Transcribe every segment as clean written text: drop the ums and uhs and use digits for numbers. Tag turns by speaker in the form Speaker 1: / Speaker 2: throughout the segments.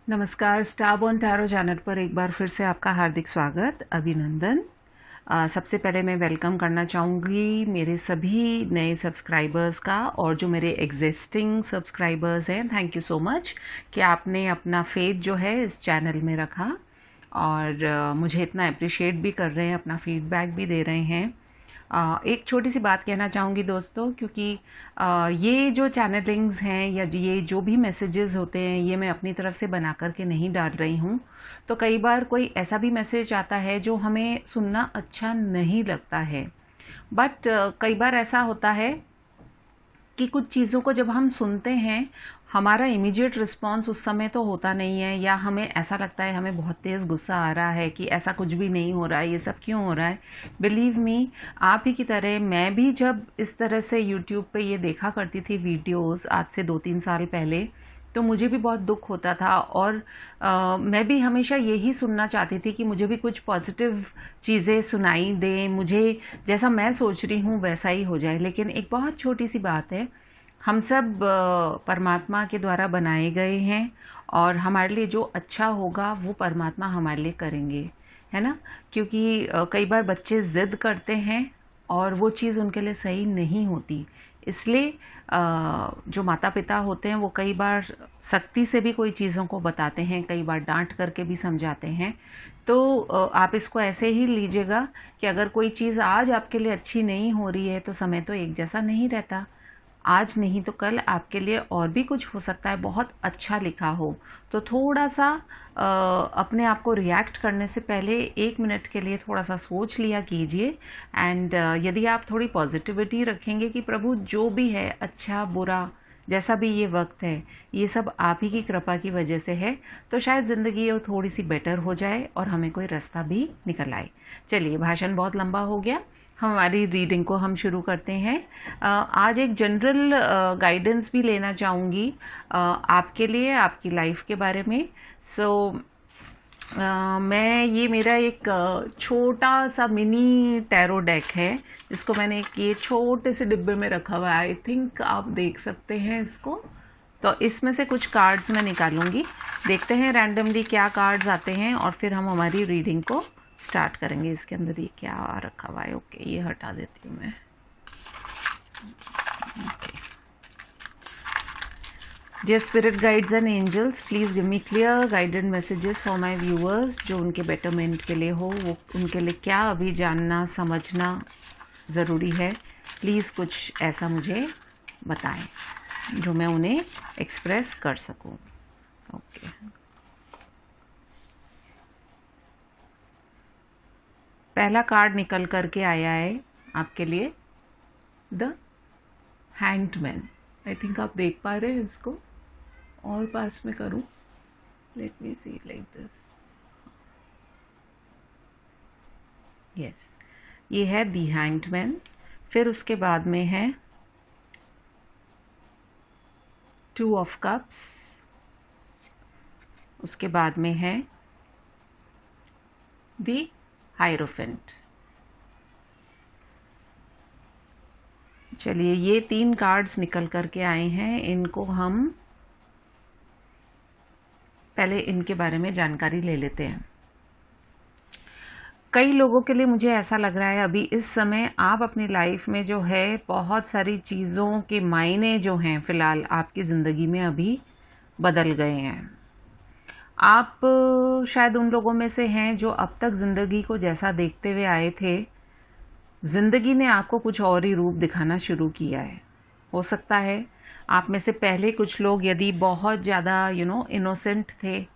Speaker 1: नमस्कार, star born tarot channel पर एक बार फिर से आपका हार्दिक स्वागत, अभिनंदन। सबसे पहले मैं वेलकम करना चाहूँगी मेरे सभी नए सब्सक्राइबर्स का, और जो मेरे एग्जिस्टिंग सब्सक्राइबर्स हैं, थैंक यू सो मच कि आपने अपना फेथ जो है इस चैनल में रखा और मुझे इतना अप्रिशिएट भी कर रहे हैं, अपना फीडबैक भी दे रहे हैं। एक छोटी सी बात कहना चाहूँगी दोस्तों, क्योंकि ये जो चैनलिंग्स हैं या ये जो भी मैसेजेस होते हैं, ये मैं अपनी तरफ से बना कर के नहीं डाल रही हूँ। तो कई बार कोई ऐसा भी मैसेज आता है जो हमें सुनना अच्छा नहीं लगता है, बट कई बार ऐसा होता है कि कुछ चीज़ों को जब हम सुनते हैं, हमारा इमीडिएट रिस्पॉन्स उस समय तो होता नहीं है, या हमें ऐसा लगता है हमें बहुत तेज़ गुस्सा आ रहा है कि ऐसा कुछ भी नहीं हो रहा है, ये सब क्यों हो रहा है। बिलीव मी, आप ही की तरह मैं भी जब इस तरह से यूट्यूब पे ये देखा करती थी वीडियोस आज से 2-3 साल पहले, तो मुझे भी बहुत दुख होता था, और मैं भी हमेशा यही सुनना चाहती थी कि मुझे भी कुछ पॉजिटिव चीज़ें सुनाई दें, मुझे जैसा मैं सोच रही हूँ वैसा ही हो जाए। लेकिन एक बहुत छोटी सी बात है, हम सब परमात्मा के द्वारा बनाए गए हैं, और हमारे लिए जो अच्छा होगा वो परमात्मा हमारे लिए करेंगे, है ना। क्योंकि कई बार बच्चे ज़िद करते हैं और वो चीज़ उनके लिए सही नहीं होती। इसलिए जो माता पिता होते हैं वो कई बार सख्ती से भी कोई चीज़ों को बताते हैं, कई बार डांट करके भी समझाते हैं। तो आप इसको ऐसे ही लीजिएगा कि अगर कोई चीज़ आज आपके लिए अच्छी नहीं हो रही है, तो समय तो एक जैसा नहीं रहता। आज नहीं तो कल आपके लिए और भी कुछ हो सकता है, बहुत अच्छा लिखा हो। तो थोड़ा सा अपने आप को रिएक्ट करने से पहले 1 मिनट के लिए थोड़ा सा सोच लिया कीजिए। एंड यदि आप थोड़ी पॉजिटिविटी रखेंगे कि प्रभु जो भी है, अच्छा बुरा जैसा भी ये वक्त है, ये सब आप ही की कृपा की वजह से है, तो शायद ज़िंदगी और थोड़ी सी बेटर हो जाए और हमें कोई रास्ता भी निकल आए। चलिए, भाषण बहुत लंबा हो गया, हमारी रीडिंग को हम शुरू करते हैं। आज एक जनरल गाइडेंस भी लेना चाहूँगी आपके लिए, आपकी लाइफ के बारे में। सो मैं ये मेरा एक छोटा सा मिनी टैरो डेक है, जिसको मैंने एक ये छोटे से डिब्बे में रखा हुआ है। आई थिंक आप देख सकते हैं इसको। तो इसमें से कुछ कार्ड्स मैं निकालूंगी, देखते हैं रैंडमली क्या कार्ड्स आते हैं, और फिर हम हमारी रीडिंग को स्टार्ट करेंगे। इसके अंदर ये क्या रखा हुआ है, ओके ये हटा देती हूँ मैं। Okay, Dear spirit guides and angels, please give me clear guided messages for my viewers, जो उनके betterment के लिए हो, वो उनके लिए क्या अभी जानना समझना ज़रूरी है। प्लीज़ कुछ ऐसा मुझे बताएं जो मैं उन्हें एक्सप्रेस कर सकूं। ओके, पहला कार्ड निकल करके आया है आपके लिए, द हैंग्ड। आई थिंक आप देख पा रहे हैं इसको, और पास में करूं, let me see like this. Yes, ये है दी हैंग्ड। फिर उसके बाद में है 2 ऑफ कप्स, उसके बाद में है दी हायरोफेंट। चलिए, ये 3 कार्ड्स निकल करके आए हैं, इनको हम पहले इनके बारे में जानकारी ले लेते हैं। कई लोगों के लिए मुझे ऐसा लग रहा है अभी इस समय आप अपनी लाइफ में जो है, बहुत सारी चीज़ों के मायने जो हैं फ़िलहाल आपकी ज़िंदगी में अभी बदल गए हैं। आप शायद उन लोगों में से हैं जो अब तक ज़िंदगी को जैसा देखते हुए आए थे, ज़िंदगी ने आपको कुछ और ही रूप दिखाना शुरू किया है। हो सकता है आप में से पहले कुछ लोग यदि बहुत ज़्यादा इनोसेंट थे,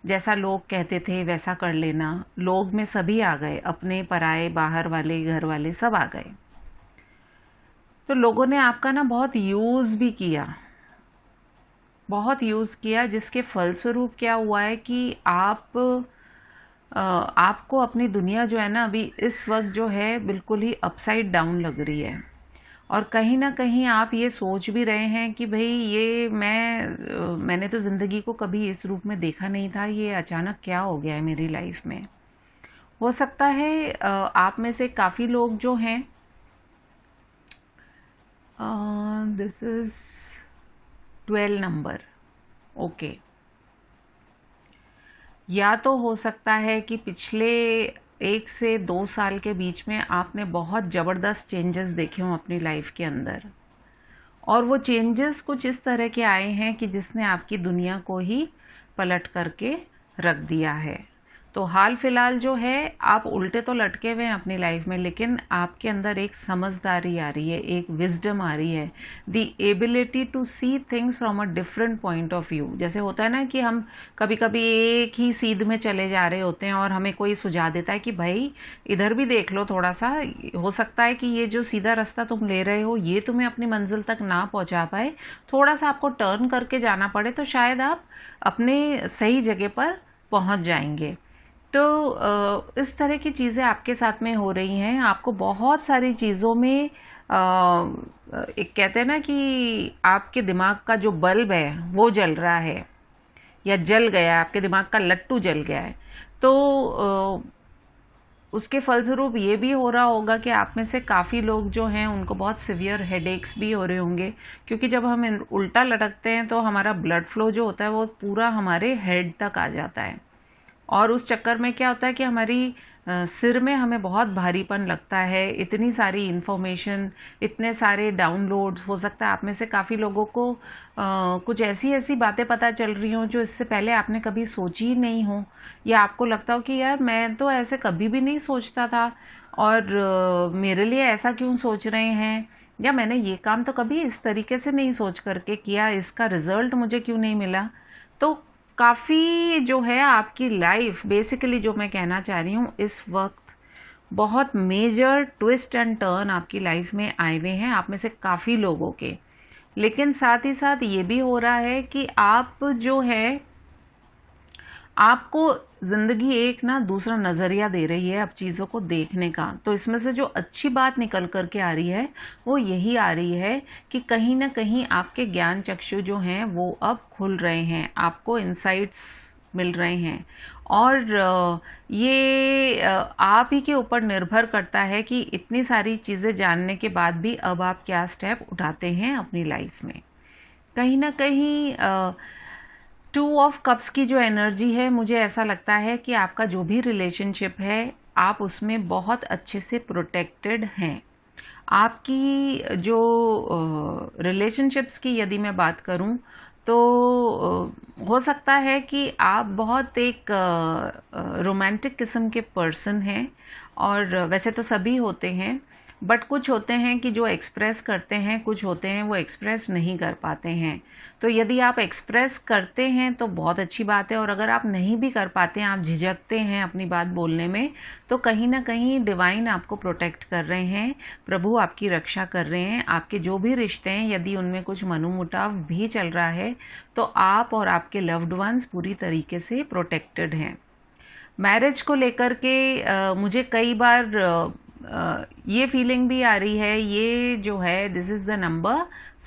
Speaker 1: जैसा लोग कहते थे वैसा कर लेना, लोग में सभी आ गए, अपने पराए बाहर वाले घर वाले सब आ गए। तो लोगों ने आपका ना बहुत यूज़ भी किया, बहुत यूज़ किया, जिसके फलस्वरूप क्या हुआ है कि आपको अपनी दुनिया जो है ना अभी इस वक्त जो है बिल्कुल ही अपसाइड डाउन लग रही है। और कहीं ना कहीं आप ये सोच भी रहे हैं कि भाई ये मैंने तो ज़िंदगी को कभी इस रूप में देखा नहीं था, ये अचानक क्या हो गया है मेरी लाइफ में। हो सकता है आप में से काफ़ी लोग जो हैं, दिस इज़ 12 नंबर, ओके, या तो हो सकता है कि पिछले 1 से 2 साल के बीच में आपने बहुत ज़बरदस्त चेंजेस देखे हों अपनी लाइफ के अंदर, और वो चेंजेस कुछ इस तरह के आए हैं कि जिसने आपकी दुनिया को ही पलट करके रख दिया है। तो हाल फिलहाल जो है, आप उल्टे तो लटके हुए हैं अपनी लाइफ में, लेकिन आपके अंदर एक समझदारी आ रही है, एक विजडम आ रही है, the ability to see things from a different point of view. जैसे होता है ना कि हम कभी कभी एक ही सीध में चले जा रहे होते हैं और हमें कोई सुझाव देता है कि भाई इधर भी देख लो थोड़ा सा, हो सकता है कि ये जो सीधा रास्ता तुम ले रहे हो ये तुम्हें अपनी मंजिल तक ना पहुंचा पाए, थोड़ा सा आपको टर्न करके जाना पड़े तो शायद आप अपने सही जगह पर पहुंच जाएंगे। तो इस तरह की चीज़ें आपके साथ में हो रही हैं। आपको बहुत सारी चीज़ों में एक कहते हैं ना कि आपके दिमाग का जो बल्ब है वो जल रहा है या जल गया, आपके दिमाग का लट्टू जल गया है। तो उसके फलस्वरूप ये भी हो रहा होगा कि आप में से काफ़ी लोग जो हैं उनको बहुत सिवियर हेडेक्स भी हो रहे होंगे, क्योंकि जब हम उल्टा लटकते हैं तो हमारा ब्लड फ्लो जो होता है वो पूरा हमारे हेड तक आ जाता है, और उस चक्कर में क्या होता है कि हमारी सिर में हमें बहुत भारीपन लगता है। इतनी सारी इन्फॉर्मेशन, इतने सारे डाउनलोड्स, हो सकता है आप में से काफ़ी लोगों को कुछ ऐसी ऐसी बातें पता चल रही हों जो इससे पहले आपने कभी सोची ही नहीं हो, या आपको लगता हो कि यार मैं तो ऐसे कभी भी नहीं सोचता था, और मेरे लिए ऐसा क्यों सोच रहे हैं, या मैंने ये काम तो कभी इस तरीके से नहीं सोच करके किया, इसका रिजल्ट मुझे क्यों नहीं मिला। तो काफ़ी जो है आपकी लाइफ, बेसिकली जो मैं कहना चाह रही हूँ, इस वक्त बहुत मेजर ट्विस्ट एंड टर्न आपकी लाइफ में आए हुए हैं, आप में से काफ़ी लोगों के। लेकिन साथ ही साथ ये भी हो रहा है कि आप जो है, आपको ज़िंदगी एक ना दूसरा नज़रिया दे रही है अब चीज़ों को देखने का। तो इसमें से जो अच्छी बात निकल कर के आ रही है वो यही आ रही है कि कहीं ना कहीं आपके ज्ञान चक्षु जो हैं वो अब खुल रहे हैं, आपको इंसाइट्स मिल रहे हैं, और ये आप ही के ऊपर निर्भर करता है कि इतनी सारी चीज़ें जानने के बाद भी अब आप क्या स्टेप उठाते हैं अपनी लाइफ में। कहीं ना कहीं 2 ऑफ कप्स की जो एनर्जी है, मुझे ऐसा लगता है कि आपका जो भी रिलेशनशिप है आप उसमें बहुत अच्छे से प्रोटेक्टेड हैं। आपकी जो रिलेशनशिप्स की यदि मैं बात करूं तो हो सकता है कि आप बहुत एक रोमांटिक किस्म के पर्सन हैं, और वैसे तो सभी होते हैं, बट कुछ होते हैं कि जो एक्सप्रेस करते हैं, कुछ होते हैं वो एक्सप्रेस नहीं कर पाते हैं। तो यदि आप एक्सप्रेस करते हैं तो बहुत अच्छी बात है, और अगर आप नहीं भी कर पाते हैं, आप झिझकते हैं अपनी बात बोलने में, तो कहीं ना कहीं डिवाइन आपको प्रोटेक्ट कर रहे हैं, प्रभु आपकी रक्षा कर रहे हैं। आपके जो भी रिश्ते हैं यदि उनमें कुछ मनोमुटाव भी चल रहा है तो आप और आपके लव्ड वंस पूरी तरीके से प्रोटेक्टेड हैं। मैरिज को लेकर के मुझे कई बार ये फीलिंग भी आ रही है, ये जो है दिस इज़ द नंबर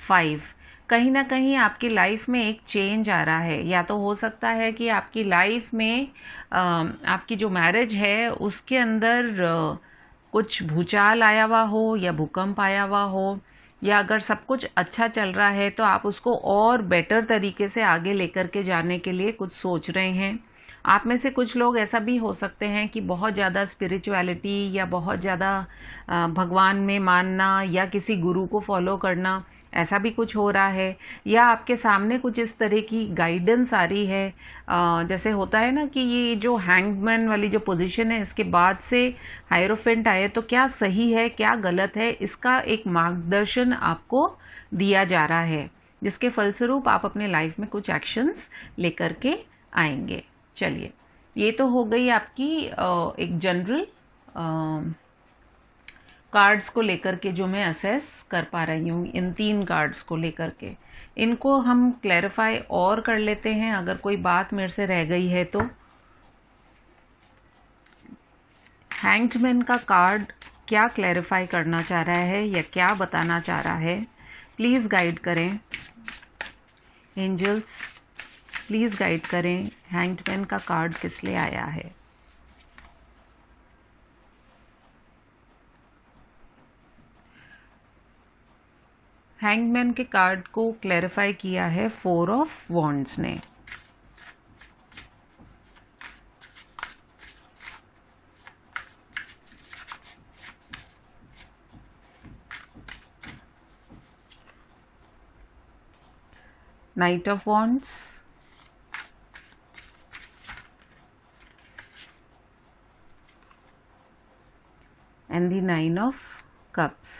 Speaker 1: 5, कहीं ना कहीं आपकी लाइफ में एक चेंज आ रहा है। या तो हो सकता है कि आपकी लाइफ में आपकी जो मैरिज है उसके अंदर कुछ भूचाल आया हुआ हो या भूकंप आया हुआ हो, या अगर सब कुछ अच्छा चल रहा है तो आप उसको और बेटर तरीके से आगे लेकर के जाने के लिए कुछ सोच रहे हैं। आप में से कुछ लोग ऐसा भी हो सकते हैं कि बहुत ज़्यादा स्पिरिचुअलिटी या बहुत ज़्यादा भगवान में मानना या किसी गुरु को फॉलो करना, ऐसा भी कुछ हो रहा है, या आपके सामने कुछ इस तरह की गाइडेंस आ रही है। जैसे होता है ना कि ये जो हैंगमैन वाली जो पोजीशन है, इसके बाद से हायरोफेंट आए, तो क्या सही है क्या गलत है, इसका एक मार्गदर्शन आपको दिया जा रहा है, जिसके फलस्वरूप आप अपने लाइफ में कुछ एक्शंस लेकर के आएंगे। चलिए, ये तो हो गई आपकी एक जनरल कार्ड्स को लेकर के जो मैं असेस कर पा रही हूँ, इन 3 कार्ड्स को लेकर के। इनको हम क्लैरिफाई और कर लेते हैं, अगर कोई बात मेरे से रह गई है तो। हैंग्ड मैन का कार्ड क्या क्लैरिफाई करना चाह रहा है या क्या बताना चाह रहा है, प्लीज़ गाइड करें एंजल्स, प्लीज़ गाइड करें। हैंग्ड मैन का कार्ड किस लिए आया है? हैंगमैन के कार्ड को क्लैरिफाई किया है 4 ऑफ वॉन्ड्स ने। Knight of Wands, and the Nine of Cups,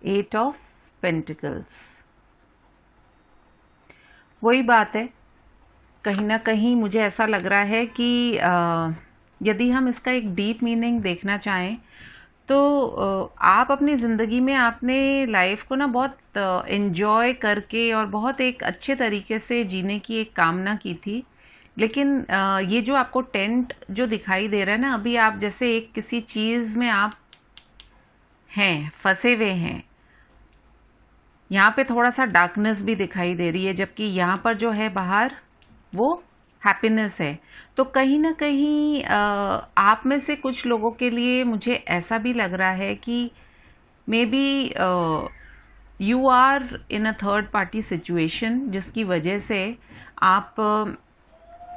Speaker 1: Eight of Pentacles. वही बात है, कहीं ना कहीं मुझे ऐसा लग रहा है कि यदि हम इसका एक डीप मीनिंग देखना चाहें तो आप अपनी ज़िंदगी में आपने लाइफ को ना बहुत एंजॉय करके और बहुत एक अच्छे तरीके से जीने की एक कामना की थी। लेकिन ये जो आपको टेंट जो दिखाई दे रहा है ना, अभी आप जैसे एक किसी चीज़ में आप हैं, फंसे हुए हैं। यहाँ पे थोड़ा सा डार्कनेस भी दिखाई दे रही है, जबकि यहाँ पर जो है बाहर वो हैप्पीनेस है। तो कहीं ना कहीं आप में से कुछ लोगों के लिए मुझे ऐसा भी लग रहा है कि maybe you are in a third party situation, जिसकी वजह से आप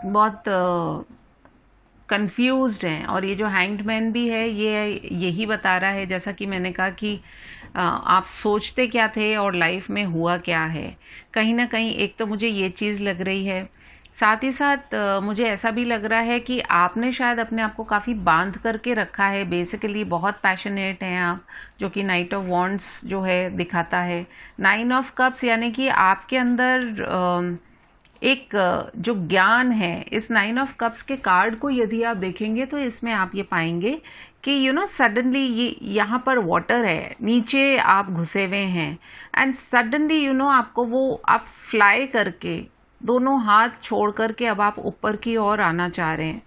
Speaker 1: बहुत कंफ्यूज्ड हैं। और ये जो हैंग्ड मैन भी है, ये यही बता रहा है, जैसा कि मैंने कहा कि आप सोचते क्या थे और लाइफ में हुआ क्या है। कहीं ना कहीं एक तो मुझे ये चीज़ लग रही है, साथ ही साथ मुझे ऐसा भी लग रहा है कि आपने शायद अपने आप को काफ़ी बांध करके रखा है। बेसिकली बहुत पैशनेट हैं आप, जो कि नाइट ऑफ वॉन्ड्स जो है दिखाता है। नाइन ऑफ कप्स यानी कि आपके अंदर एक जो ज्ञान है, इस नाइन ऑफ कप्स के कार्ड को यदि आप देखेंगे तो इसमें आप ये पाएंगे कि सडनली ये यहाँ पर वाटर है, नीचे आप घुसे हुए हैं, एंड सडनली आपको वो आप फ्लाई करके दोनों हाथ छोड़ करके अब आप ऊपर की ओर आना चाह रहे हैं।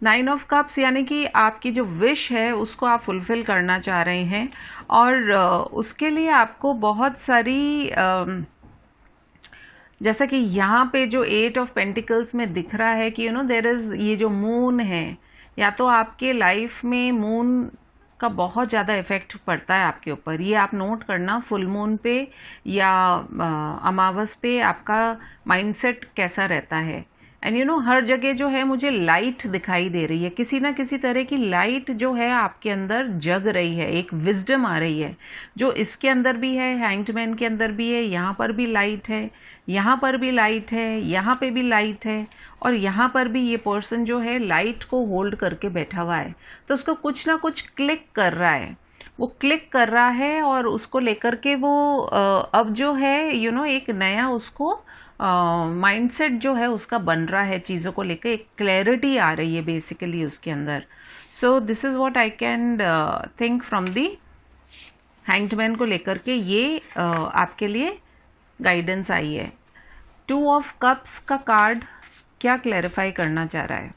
Speaker 1: नाइन ऑफ कप्स यानी कि आपकी जो विश है उसको आप फुलफिल करना चाह रहे हैं, और उसके लिए आपको बहुत सारी जैसा कि यहाँ पे जो एट ऑफ पेंटिकल्स में दिख रहा है कि देयर इज, ये जो मून है, या तो आपके लाइफ में मून का बहुत ज़्यादा इफेक्ट पड़ता है आपके ऊपर। ये आप नोट करना, फुल मून पे या अमावस पे आपका माइंडसेट कैसा रहता है। एंड हर जगह जो है मुझे लाइट दिखाई दे रही है, किसी ना किसी तरह की लाइट जो है आपके अंदर जग रही है, एक विजडम आ रही है, जो इसके अंदर भी है, हैंग्ड मैन के अंदर भी है, यहाँ पर भी लाइट है, यहाँ पर भी लाइट है, यहाँ पे भी लाइट है, और यहाँ पर भी ये पर्सन जो है लाइट को होल्ड करके बैठा हुआ है। तो उसको कुछ ना कुछ क्लिक कर रहा है, वो क्लिक कर रहा है, और उसको लेकर के वो अब जो है एक नया उसको माइंडसेट जो है उसका बन रहा है, चीज़ों को लेकर एक क्लैरिटी आ रही है बेसिकली उसके अंदर। So this is what I can think from the hanged man को लेकर के ये आपके लिए गाइडेंस आई है। टू ऑफ कप्स का कार्ड क्या क्लैरिफाई करना चाह रहा है?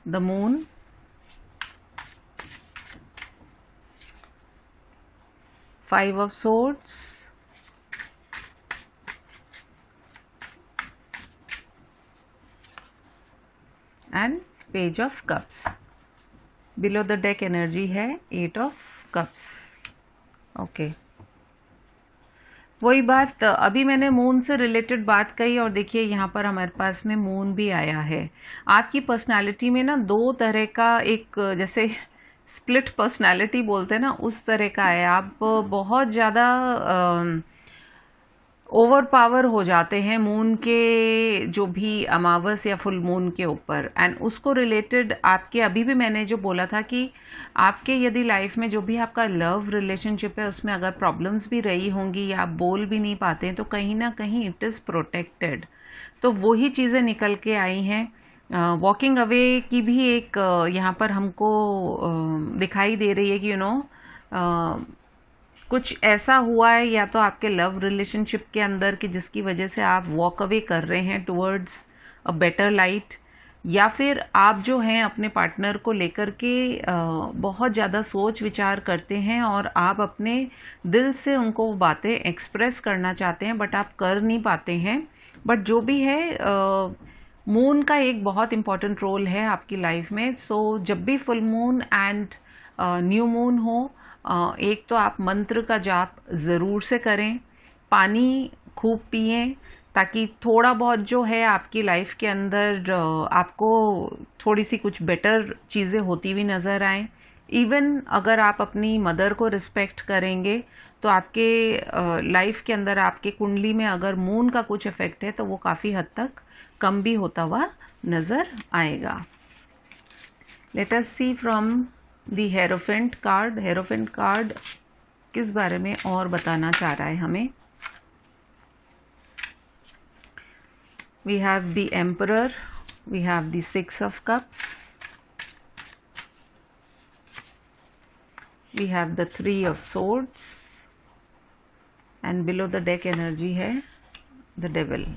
Speaker 1: The moon, five of swords, and page of cups. Below the deck energy है एट ऑफ कप्स। ओके, वही बात, अभी मैंने मून से रिलेटेड बात कही, और देखिए यहाँ पर हमारे पास में मून भी आया है। आपकी पर्सनालिटी में ना दो तरह का एक, जैसे स्प्लिट पर्सनालिटी बोलते हैं ना, उस तरह का है। आप बहुत ज़्यादा ओवर पावर हो जाते हैं मून के जो भी अमावस या फुल मून के ऊपर, एंड उसको रिलेटेड आपके, अभी भी मैंने जो बोला था कि आपके यदि लाइफ में जो भी आपका लव रिलेशनशिप है उसमें अगर प्रॉब्लम्स भी रही होंगी या आप बोल भी नहीं पाते हैं, तो कहीं ना कहीं इट इज़ प्रोटेक्टेड। तो वही चीज़ें निकल के आई हैं। वॉकिंग अवे की भी एक यहाँ पर हमको दिखाई दे रही है कि कुछ ऐसा हुआ है या तो आपके लव रिलेशनशिप के अंदर कि जिसकी वजह से आप वॉक अवे कर रहे हैं टुवर्ड्स अ बेटर लाइट, या फिर आप जो हैं अपने पार्टनर को लेकर के बहुत ज़्यादा सोच विचार करते हैं और आप अपने दिल से उनको बातें एक्सप्रेस करना चाहते हैं, बट आप कर नहीं पाते हैं। बट जो भी है, मून का एक बहुत इम्पॉर्टेंट रोल है आपकी लाइफ में। सो जब भी full moon and new moon हो, एक तो आप मंत्र का जाप ज़रूर से करें, पानी खूब पिएं, ताकि थोड़ा बहुत जो है आपकी लाइफ के अंदर आपको थोड़ी सी कुछ बेटर चीज़ें होती हुई नज़र आएँ। इवन अगर आप अपनी मदर को रिस्पेक्ट करेंगे तो आपके लाइफ के अंदर आपके कुंडली में अगर मून का कुछ इफेक्ट है तो वो काफ़ी हद तक कम भी होता हुआ नज़र आएगा। Let us see from the hierophant card. Hierophant card किस बारे में और बताना चाह रहा है हमें? We have the Emperor, we have the Six of Cups, we have the Three of Swords, and below the deck energy है the Devil।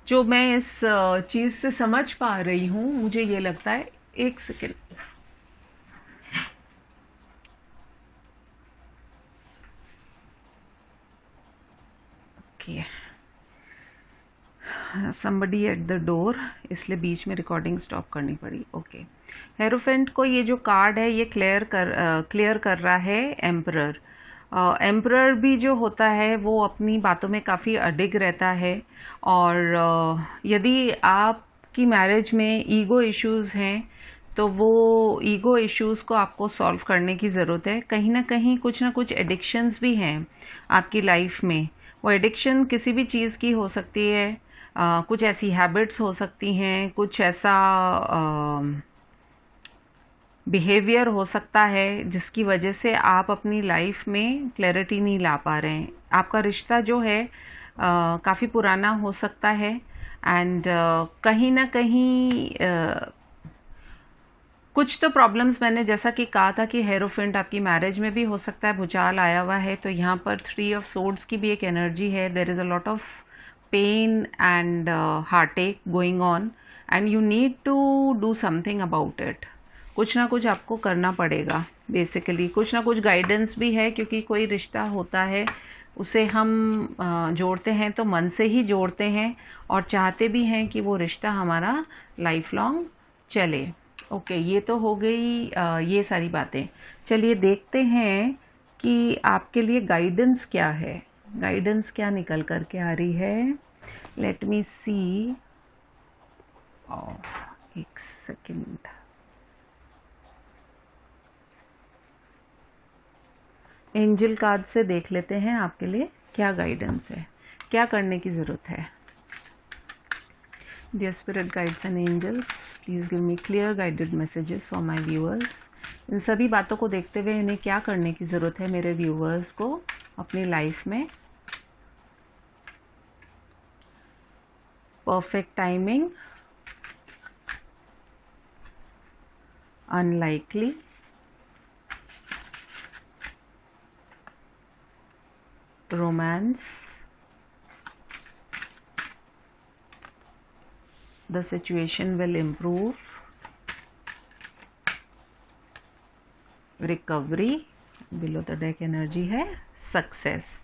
Speaker 1: जो मैं इस चीज़ से समझ पा रही हूँ, मुझे ये लगता है, एक second, okay, somebody at the door, इसलिए बीच में रिकॉर्डिंग स्टॉप करनी पड़ी। ओके, हेरोफेंट को ये जो कार्ड है ये क्लियर कर रहा है एम्परर। एम्परर भी जो होता है वो अपनी बातों में काफ़ी अडिग रहता है, और यदि आपकी मैरिज में ईगो इश्यूज़ हैं तो वो ईगो इश्यूज़ को आपको सॉल्व करने की ज़रूरत है। कहीं ना कहीं कुछ ना कुछ एडिक्शंस भी हैं आपकी लाइफ में। वो एडिक्शन किसी भी चीज़ की हो सकती है, कुछ ऐसी हैबिट्स हो सकती हैं, कुछ ऐसा बिहेवियर हो सकता है जिसकी वजह से आप अपनी लाइफ में क्लैरिटी नहीं ला पा रहे हैं। आपका रिश्ता जो है काफ़ी पुराना हो सकता है, एंड कहीं ना कहीं कुछ तो प्रॉब्लम्स, मैंने जैसा कि कहा था कि हेरोफेंट आपकी मैरिज में भी हो सकता है, भूचाल आया हुआ है, तो यहाँ पर थ्री ऑफ सोर्ड्स की भी एक एनर्जी है। There is a lot of pain and heartache going on, and you need to do something about it. कुछ ना कुछ आपको करना पड़ेगा। बेसिकली कुछ ना कुछ गाइडेंस भी है, क्योंकि कोई रिश्ता होता है उसे हम जोड़ते हैं तो मन से ही जोड़ते हैं, और चाहते भी हैं कि वो रिश्ता हमारा लाइफ लॉन्ग चले। ओके, ये तो हो गई ये सारी बातें। चलिए देखते हैं कि आपके लिए गाइडेंस क्या है, गाइडेंस क्या निकल कर के आ रही है। लेट मी सी, एक सेकेंड, एंजल कार्ड से देख लेते हैं आपके लिए क्या गाइडेंस है, क्या करने की ज़रूरत है। Dear spirit guides and angels, please give me clear guided messages for my viewers. इन सभी बातों को देखते हुए इन्हें क्या करने की ज़रूरत है मेरे व्यूअर्स को अपनी लाइफ में। Perfect timing, unlikely, romance, the situation will improve, recovery, below the deck energy है सक्सेस।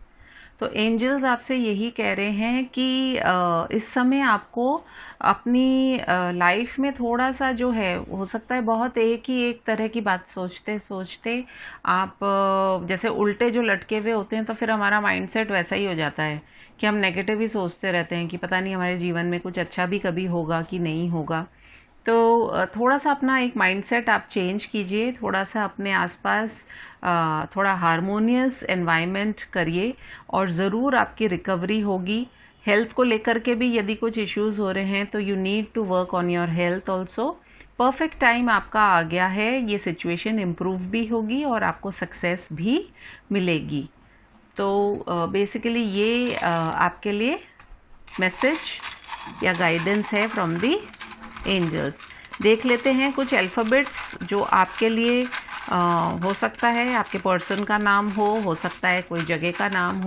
Speaker 1: तो एंजल्स आपसे यही कह रहे हैं कि इस समय आपको अपनी लाइफ में थोड़ा सा जो है, हो सकता है बहुत एक ही एक तरह की बात सोचते सोचते आप जैसे उल्टे जो लटके हुए होते हैं, तो फिर हमारा माइंडसेट वैसा ही हो जाता है कि हम नेगेटिव ही सोचते रहते हैं कि पता नहीं हमारे जीवन में कुछ अच्छा भी कभी होगा कि नहीं होगा। तो थोड़ा सा अपना एक माइंडसेट आप चेंज कीजिए, थोड़ा सा अपने आसपास थोड़ा हारमोनियस एनवायरनमेंट करिए, और ज़रूर आपकी रिकवरी होगी। हेल्थ को लेकर के भी यदि कुछ इश्यूज़ हो रहे हैं तो you need to work on your health also. Perfect time आपका आ गया है, ये सिचुएशन इम्प्रूव भी होगी और आपको सक्सेस भी मिलेगी। तो बेसिकली ये आपके लिए मैसेज या गाइडेंस है फ्रॉम दी एंजल्स। देख लेते हैं कुछ अल्फ़ाबेट्स जो आपके लिए हो सकता है आपके पर्सन का नाम हो सकता है कोई जगह का नाम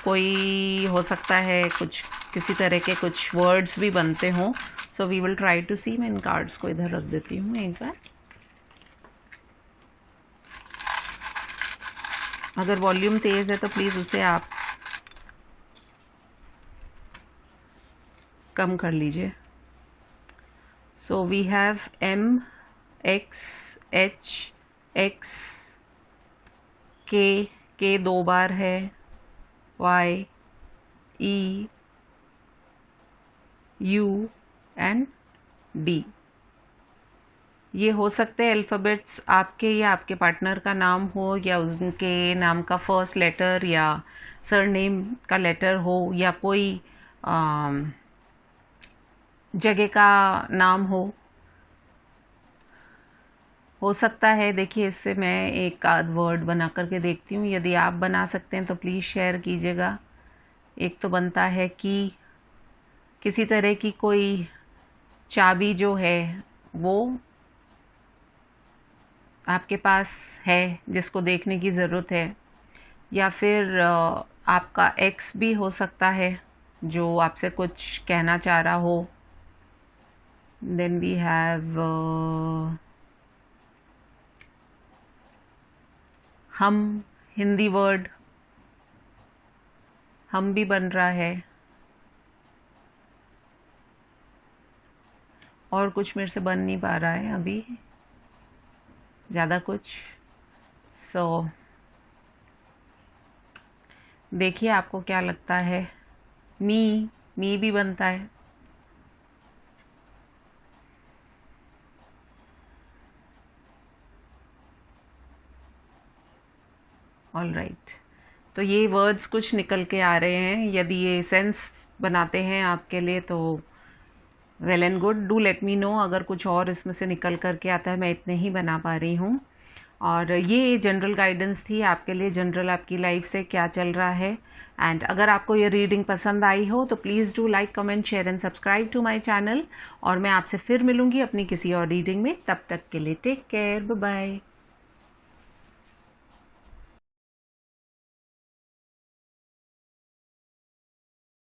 Speaker 1: कोई हो सकता है कुछ किसी तरह के कुछ वर्ड्स भी बनते हों। So we will try to see. मैं इन कार्ड्स को इधर रख देती हूँ एक बार। अगर वॉल्यूम तेज़ है तो प्लीज़ उसे आप कम कर लीजिए। So we have M, X, H, X, K 2 बार है, Y, E, U and D। ये हो सकते हैं अल्फ़ाबेट्स आपके या आपके पार्टनर का नाम हो, या उनके नाम का फर्स्ट लेटर या सरनेम का लेटर हो, या कोई जगह का नाम हो सकता है। देखिए, इससे मैं एक आध वर्ड बना करके देखती हूँ, यदि आप बना सकते हैं तो प्लीज़ शेयर कीजिएगा। एक तो बनता है कि किसी तरह की कोई चाबी जो है वो आपके पास है जिसको देखने की ज़रूरत है, या फिर आपका एक्स भी हो सकता है जो आपसे कुछ कहना चाह रहा हो। देन वी हैव हम, हिंदी वर्ड हम भी बन रहा है, और कुछ मेरे से बन नहीं पा रहा है अभी ज़्यादा कुछ। सो देखिए आपको क्या लगता है। मी भी बनता है। ऑल राइट, तो ये वर्ड्स कुछ निकल के आ रहे हैं। यदि ये सेंस बनाते हैं आपके लिए तो well and good, do let me know अगर कुछ और इसमें से निकल करके आता है। मैं इतने ही बना पा रही हूँ, और ये जनरल गाइडेंस थी आपके लिए, जनरल आपकी लाइफ से क्या चल रहा है। एंड अगर आपको ये रीडिंग पसंद आई हो तो please do like, comment, share and subscribe to my channel. और मैं आपसे फिर मिलूंगी अपनी किसी और रीडिंग में। तब तक के लिए टेक केयर, बाय बाय।